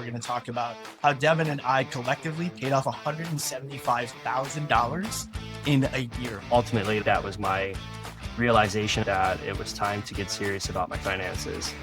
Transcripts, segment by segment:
going to talk about how Devon and I collectively paid off $175,000 in a year. Ultimately, that was my realization that it was time to get serious about my finances.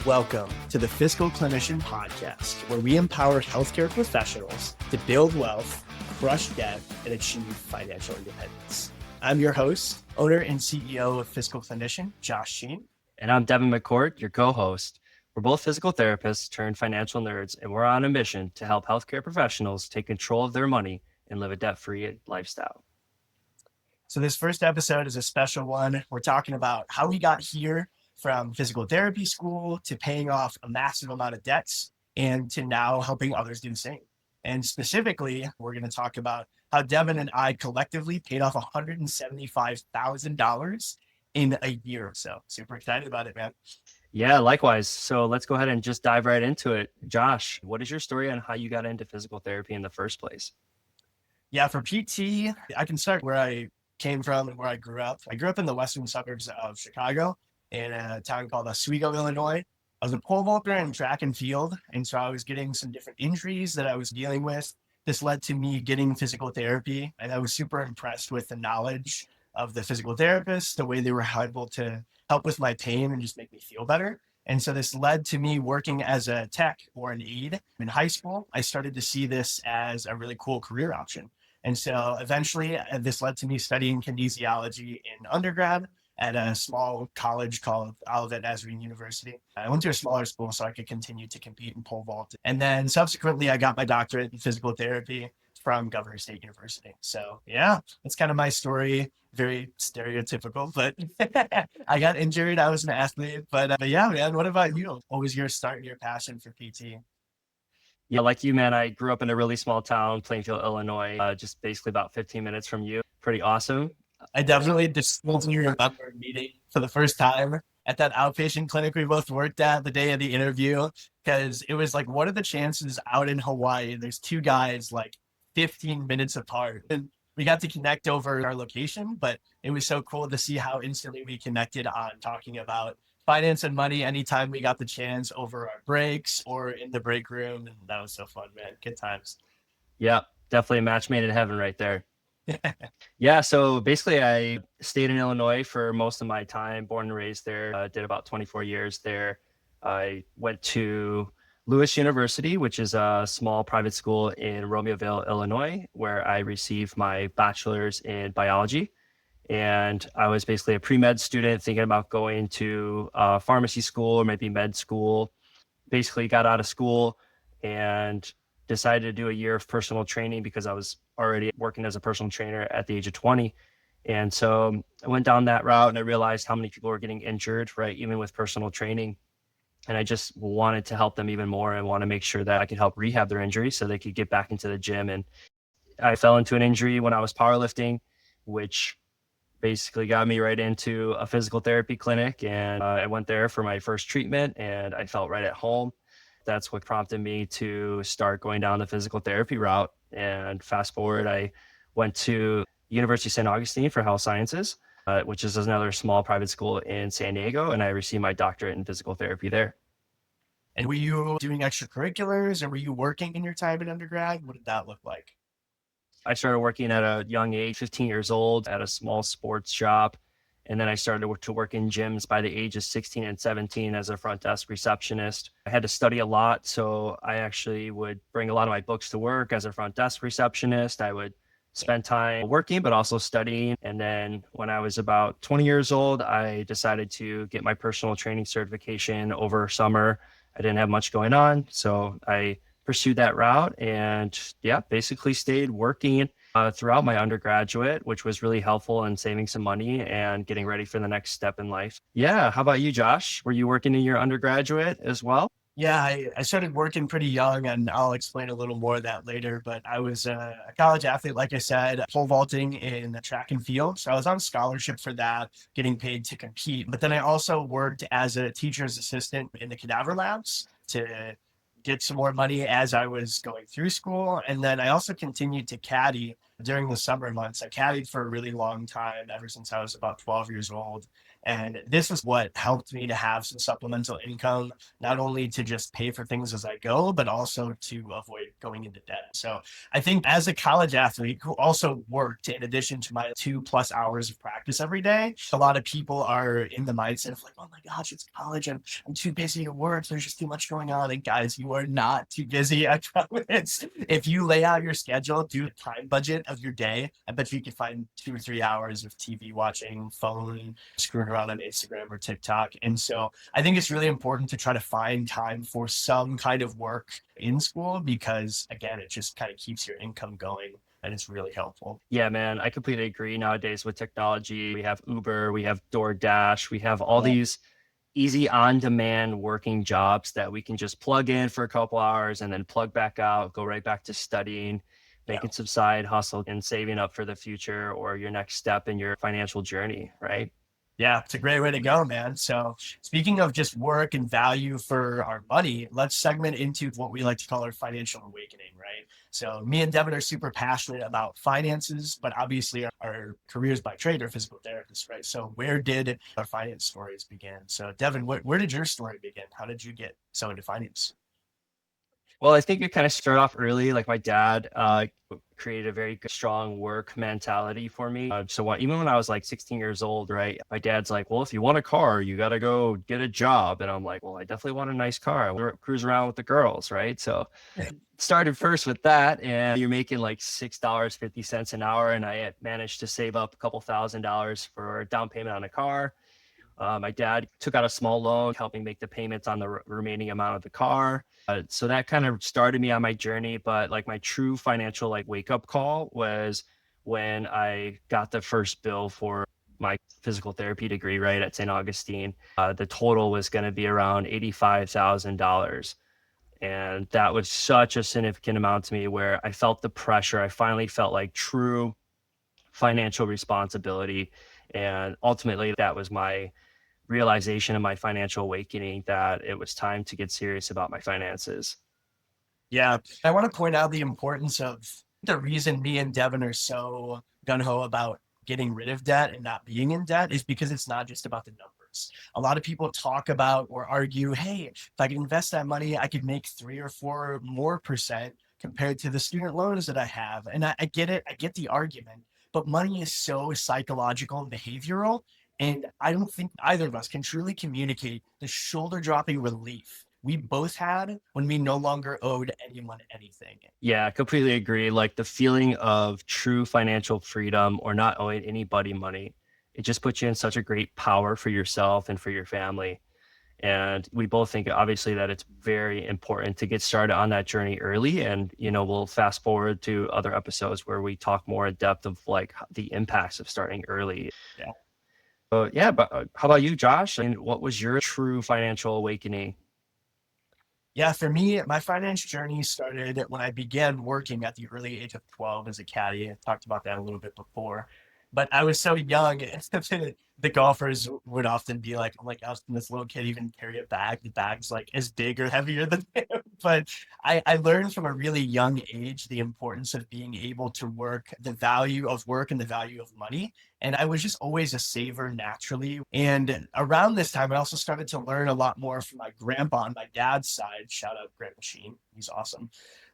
Welcome to the Fiscal Clinician Podcast, where we empower healthcare professionals to build wealth, crush debt, and achieve financial independence. I'm your host, owner and CEO of Fiscal Clinician, Josh Schien. And I'm Devon McCord, your co-host. We're both physical therapists turned financial nerds, and we're on a mission to help healthcare professionals take control of their money and live a debt-free lifestyle. So this first episode is a special one. We're talking about how we got here from physical therapy school to paying off a massive amount of debts and to now helping others do the same. And specifically, we're going to talk about how Devon and I collectively paid off $175,000 in a year. So super excited about it, man. Yeah, likewise. So let's go ahead and just dive right into it. Josh, what is your story on how you got into physical therapy in the first place? Yeah, for PT, I can start where I came from and where I grew up. I grew up in the western suburbs of Chicago in a town called Oswego, Illinois. I was a pole vaulter in track and field, and so I was getting some different injuries that I was dealing with. This led to me getting physical therapy, and I was super impressed with the knowledge of the physical therapists, the way they were able to help with my pain and just make me feel better. And so this led to me working as a tech or an aide. In high school, I started to see this as a really cool career option. And so eventually this led to me studying kinesiology in undergrad at a small college called Olivet Nazarene University. I went to a smaller school so I could continue to compete in pole vault. And then subsequently, I got my doctorate in physical therapy from Governor State University. So yeah, that's kind of my story. Very stereotypical, but I got injured. I was an athlete, but yeah, man, what about you? What was your start and your passion for PT? Yeah, like you, man, I grew up in a really small town, Plainfield, Illinois, just basically about 15 minutes from you. Pretty awesome. I definitely distinctly remember meeting for the first time at that outpatient clinic we both worked at the day of the interview, because it was like, what are the chances out in Hawaii? There's two guys like 15 minutes apart. And we got to connect over our location, but it was so cool to see how instantly we connected on talking about finance and money anytime we got the chance over our breaks or in the break room. And that was so fun, man. Good times. Yeah, definitely a match made in heaven right there. Yeah, so basically I stayed in Illinois for most of my time, born and raised there, did about 24 years there. I went to Lewis University, which is a small private school in Romeoville, Illinois, where I received my bachelor's in biology. And I was basically a pre-med student thinking about going to pharmacy school or maybe med school. Basically got out of school and decided to do a year of personal training because I was already working as a personal trainer at the age of 20. And so I went down that route and I realized how many people were getting injured, right? Even with personal training. And I just wanted to help them even more and want to make sure that I could help rehab their injuries so they could get back into the gym. And I fell into an injury when I was powerlifting, which basically got me right into a physical therapy clinic. And I went there for my first treatment and I felt right at home. That's what prompted me to start going down the physical therapy route. And fast forward, I went to University of St. Augustine for health sciences, which is another small private school in San Diego. And I received my doctorate in physical therapy there. And were you doing extracurriculars or were you working in your time in undergrad? What did that look like? I started working at a young age, 15 years old, at a small sports shop. And then I started to work in gyms by the age of 16 and 17 as a front desk receptionist. I had to study a lot, so I actually would bring a lot of my books to work as a front desk receptionist. I would spend time working, but also studying. And then when I was about 20 years old, I decided to get my personal training certification over summer. I didn't have much going on, so I pursued that route and basically stayed working throughout my undergraduate, which was really helpful in saving some money and getting ready for the next step in life. Yeah. How about you, Josh? Were you working in your undergraduate as well? Yeah, I started working pretty young, and I'll explain a little more of that later. But I was a college athlete, like I said, pole vaulting in track and field. So I was on scholarship for that, getting paid to compete. But then I also worked as a teacher's assistant in the cadaver labs to get some more money as I was going through school. And then I also continued to caddy during the summer months. I caddied for a really long time, ever since I was about 12 years old. And this is what helped me to have some supplemental income, not only to just pay for things as I go, but also to avoid going into debt. So I think as a college athlete who also worked in addition to my 2+ hours of practice every day, a lot of people are in the mindset of like, oh my gosh, it's college. I'm too busy to work. There's just too much going on. And guys, you are not too busy. I promise. If you lay out your schedule, do a time budget of your day, I bet you can find 2 or 3 hours of TV watching, phone, screwing around on Instagram or TikTok. And so I think it's really important to try to find time for some kind of work in school because, again, it just kind of keeps your income going and it's really helpful. Yeah, man, I completely agree. Nowadays with technology, we have Uber, we have DoorDash, we have all these easy on-demand working jobs that we can just plug in for a couple hours and then plug back out, go right back to studying, making some side hustle and saving up for the future or your next step in your financial journey, right? Yeah, it's a great way to go, man. So speaking of just work and value for our money, let's segment into what we like to call our financial awakening, right? So me and Devon are super passionate about finances, but obviously our careers by trade are physical therapists, right? So where did our finance stories begin? So Devon, where did your story begin? How did you get so into finance? Well, I think it kind of started off early. Like my dad created a very good, strong work mentality for me. Even when I was like 16 years old, right, my dad's like, well, if you want a car, you got to go get a job. And I'm like, well, I definitely want a nice car. I want to cruise around with the girls, right? So started first with that, and you're making like $6.50 an hour. And I had managed to save up a couple $1,000s for a down payment on a car. My dad took out a small loan, helping make the payments on the remaining amount of the car. So that kind of started me on my journey. But like my true financial like wake up call was when I got the first bill for my physical therapy degree, right, at St. Augustine. The total was going to be around $85,000. And that was such a significant amount to me where I felt the pressure. I finally felt like true financial responsibility. And ultimately, that was my realization of my financial awakening that it was time to get serious about my finances. Yeah, I want to point out the importance of the reason me and Devon are so gun ho about getting rid of debt and not being in debt is because it's not just about the numbers. A lot of people talk about or argue, hey, if I could invest that money, I could make 3 or 4 more% compared to the student loans that I have. And I get it, I get the argument, but money is so psychological and behavioral. And I don't think either of us can truly communicate the shoulder dropping relief we both had when we no longer owed anyone anything. Yeah, I completely agree. Like the feeling of true financial freedom or not owing anybody money, it just puts you in such a great power for yourself and for your family. And we both think obviously that it's very important to get started on that journey early. And, we'll fast forward to other episodes where we talk more in depth of like the impacts of starting early. Yeah. Yeah, but how about you, Josh? And what was your true financial awakening? Yeah, for me, my finance journey started when I began working at the early age of 12 as a caddy. I talked about that a little bit before, but I was so young. The golfers would often be like, "Oh my gosh, can this little kid even carry a bag? The bag's like as big or heavier than him." But I learned from a really young age the importance of being able to work, the value of work and the value of money. And I was just always a saver naturally. And around this time, I also started to learn a lot more from my grandpa on my dad's side. Shout out Grandpa Schien. He's awesome.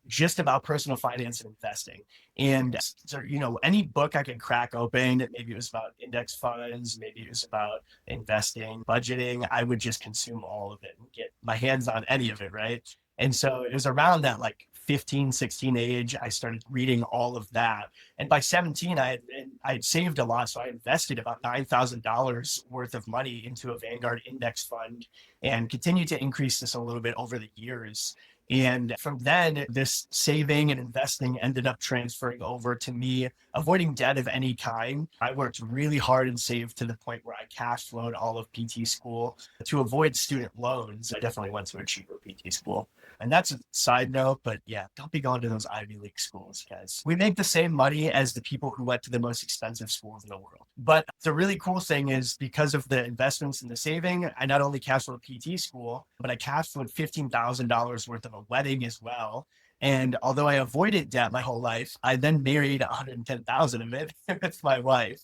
Just about personal finance and investing. And so, any book I could crack open, maybe it was about index funds, maybe it was about investing, budgeting, I would just consume all of it and get my hands on any of it, right? And so it was around that like 15, 16 age, I started reading all of that. And by 17, I had saved a lot. So I invested about $9,000 worth of money into a Vanguard index fund and continued to increase this a little bit over the years. And from then, this saving and investing ended up transferring over to me avoiding debt of any kind. I worked really hard and saved to the point where I cash flowed all of PT school to avoid student loans. I definitely went to a cheaper PT school. And that's a side note, but yeah, don't be going to those Ivy League schools, guys. We make the same money as the people who went to the most expensive schools in the world. But the really cool thing is because of the investments and the saving, I not only cashed flowed PT school, but I cashed flowed $15,000 worth of a wedding as well. And although I avoided debt my whole life, I then married 110,000 of it with my wife.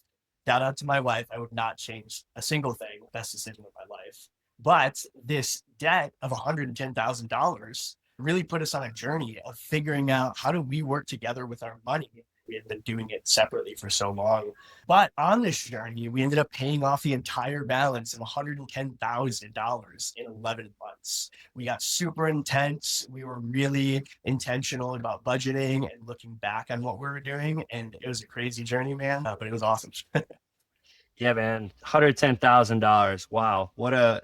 Shout out to my wife. I would not change a single thing. Best decision of my life. But this debt of $110,000 really put us on a journey of figuring out how do we work together with our money. We had been doing it separately for so long. But on this journey, we ended up paying off the entire balance of $110,000 in 11 months. We got super intense. We were really intentional about budgeting and looking back on what we were doing. And it was a crazy journey, man, but it was awesome. Yeah, man. $110,000. Wow. What a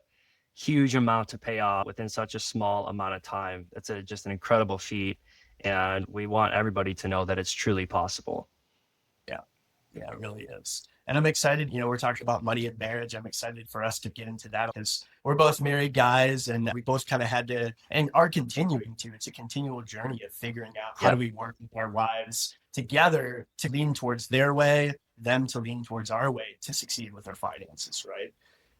huge amount to pay off within such a small amount of time. That's just an incredible feat. And we want everybody to know that it's truly possible. Yeah, it really is. And I'm excited, we're talking about money and marriage. I'm excited for us to get into that because we're both married guys and we both kind of had to and are continuing to. It's a continual journey of figuring out how do we work with our wives together to lean towards their way, them to lean towards our way to succeed with our finances, right?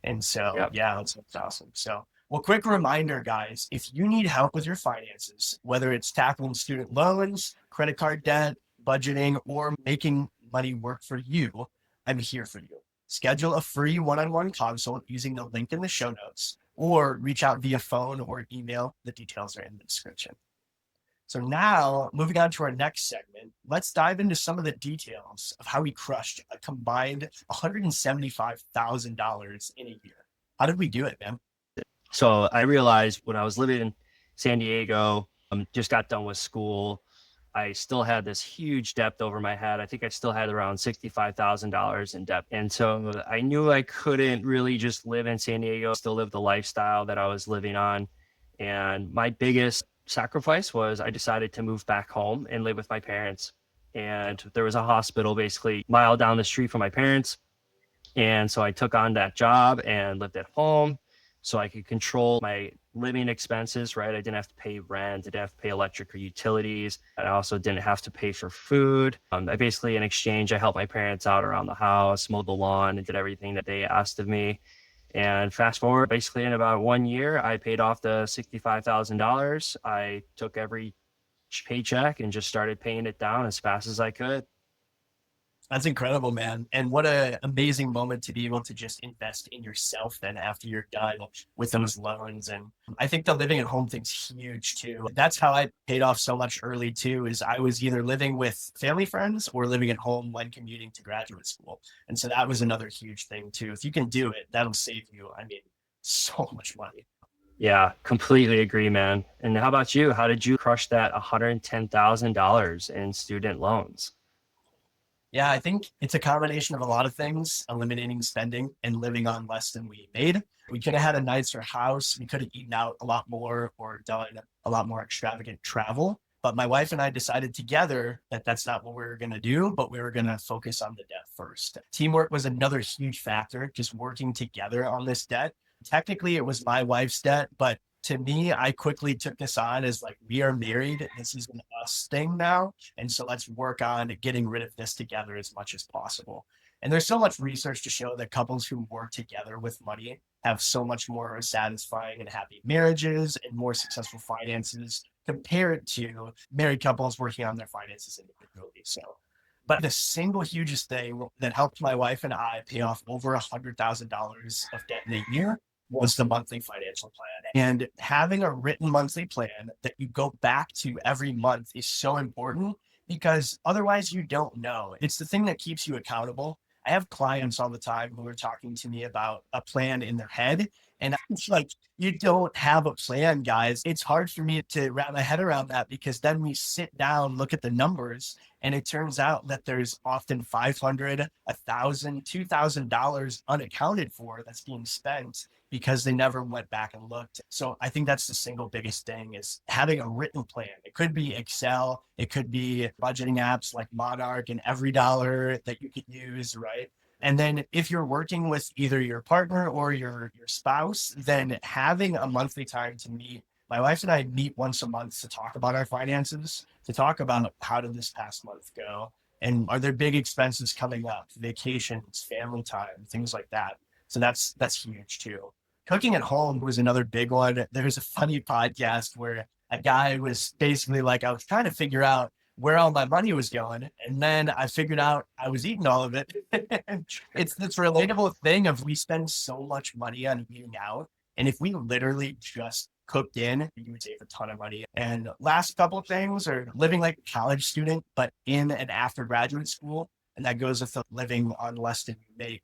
And so, yeah, that's awesome. So, well, quick reminder, guys, if you need help with your finances, whether it's tackling student loans, credit card debt, budgeting, or making money work for you, I'm here for you. Schedule a free one-on-one consult using the link in the show notes or reach out via phone or email. The details are in the description. So now moving on to our next segment, let's dive into some of the details of how we crushed a combined $175,000 in a year. How did we do it, man? So I realized when I was living in San Diego, just got done with school, I still had this huge debt over my head. I think I still had around $65,000 in debt. And so I knew I couldn't really just live in San Diego, still live the lifestyle that I was living on. And my biggest sacrifice was I decided to move back home and live with my parents. And there was a hospital basically a mile down the street from my parents. And so I took on that job and lived at home so I could control my living expenses, right? I didn't have to pay rent, I didn't have to pay electric or utilities. I also didn't have to pay for food. I basically, in exchange, I helped my parents out around the house, mowed the lawn, and did everything that they asked of me. And fast forward, basically in about 1 year, I paid off the $65,000. I took every paycheck and just started paying it down as fast as I could. That's incredible, man. And what an amazing moment to be able to just invest in yourself then after you're done with those loans. And I think the living at home thing's huge too. That's how I paid off so much early too, is I was either living with family friends or living at home when commuting to graduate school. And so that was another huge thing too. If you can do it, that'll save you, so much money. Yeah, completely agree, man. And how about you? How did you crush that $110,000 in student loans? Yeah, I think it's a combination of a lot of things, eliminating spending and living on less than we made. We could have had a nicer house. We could have eaten out a lot more or done a lot more extravagant travel. But my wife and I decided together that that's not what we were going to do, but we were going to focus on the debt first. Teamwork was another huge factor, just working together on this debt. Technically, it was my wife's debt, but to me, I quickly took this on as like, we are married. This is an us thing now. And so let's work on getting rid of this together as much as possible. And there's so much research to show that couples who work together with money have so much more satisfying and happy marriages and more successful finances compared to married couples working on their finances individually. So, but the single hugest thing that helped my wife and I pay off over $100,000 of debt in a year was the monthly financial plan. And having a written monthly plan that you go back to every month is so important because otherwise you don't know. It's the thing that keeps you accountable. I have clients all the time who are talking to me about a plan in their head. And it's like, you don't have a plan, guys. It's hard for me to wrap my head around that because then we sit down, look at the numbers, and it turns out that there's often $500, $1,000, $2,000 unaccounted for that's being spent because they never went back and looked. So I think that's the single biggest thing is having a written plan. It could be Excel, it could be budgeting apps like Monarch and Every Dollar that you could use, right? And then if you're working with either your partner or your spouse, then having a monthly time to meet my wife and I meet once a month to talk about our finances, to talk about how did this past month go, and are there big expenses coming up, vacations, family time, things like that. So that's huge too. Cooking at home was another big one. There's a funny podcast where a guy was basically like, I was trying to figure out where all my money was going, and then I figured out I was eating all of it. It's this relatable thing of we spend so much money on eating out, and if we literally just cooked in, you would save a ton of money. And last couple of things are living like a college student, but in and after graduate school, and that goes with the living on less than you make.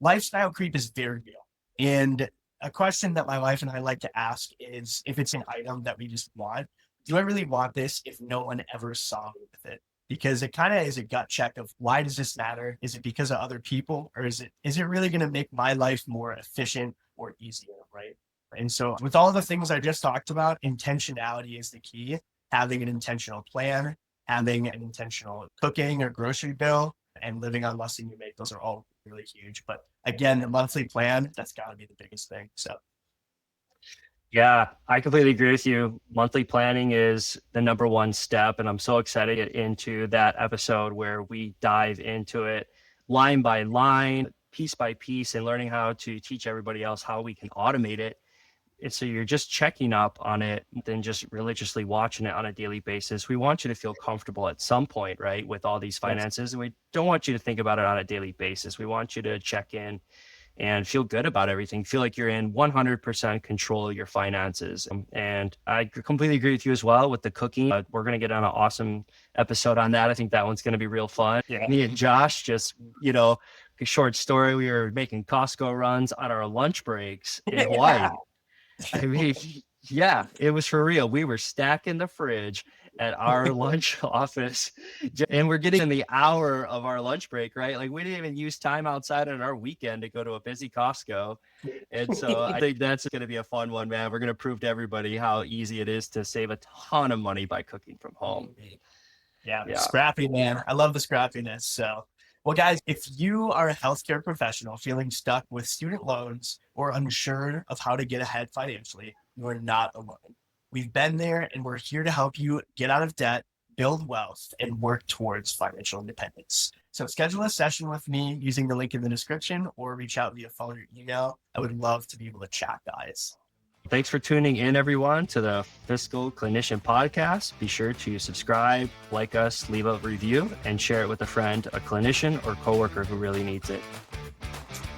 Lifestyle creep is very real. And a question that my wife and I like to ask is if it's an item that we just want, do I really want this if no one ever saw me with it? Because it kind of is a gut check of why does this matter? Is it because of other people, or is it really going to make my life more efficient or easier, right? And so with all the things I just talked about, intentionality is the key. Having an intentional plan, having an intentional cooking or grocery bill, and living on less than you make, those are all really huge. But again, the monthly plan, that's got to be the biggest thing. So Yeah, I completely agree with you. Monthly planning is the number one step. And I'm so excited to get into that episode where we dive into it line by line, piece by piece, and learning how to teach everybody else how we can automate it. And so you're just checking up on it, then just religiously watching it on a daily basis. We want you to feel comfortable at some point, right, with all these finances. And we don't want you to think about it on a daily basis. We want you to check in and feel good about everything. Feel like you're in 100% control of your finances. And I completely agree with you as well with the cooking. We're going to get on an awesome episode on that. I think that one's going to be real fun. Yeah. Me and Josh just, a short story. We were making Costco runs on our lunch breaks in Hawaii. I mean, yeah, it was for real. We were stacking the fridge at our lunch office, and we're getting in the hour of our lunch break, right? Like we didn't even use time outside on our weekend to go to a busy Costco. And so I think that's going to be a fun one, man. We're going to prove to everybody how easy it is to save a ton of money by cooking from home. Yeah. Scrappy, man. I love the scrappiness. So, well, guys, if you are a healthcare professional feeling stuck with student loans or unsure of how to get ahead financially, you are not alone. We've been there, and we're here to help you get out of debt, build wealth, and work towards financial independence. So schedule a session with me using the link in the description or reach out via phone or email. I would love to be able to chat, guys. Thanks for tuning in, everyone, to the Fiscal Clinician Podcast. Be sure to subscribe, like us, leave a review, and share it with a friend, a clinician, or coworker who really needs it.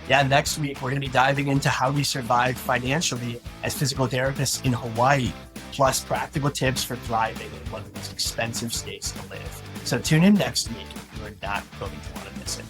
Yeah, next week, we're going to be diving into how we survive financially as physical therapists in Hawaii, plus practical tips for thriving in one of the most expensive states to live. So tune in next week. You are not going to want to miss it.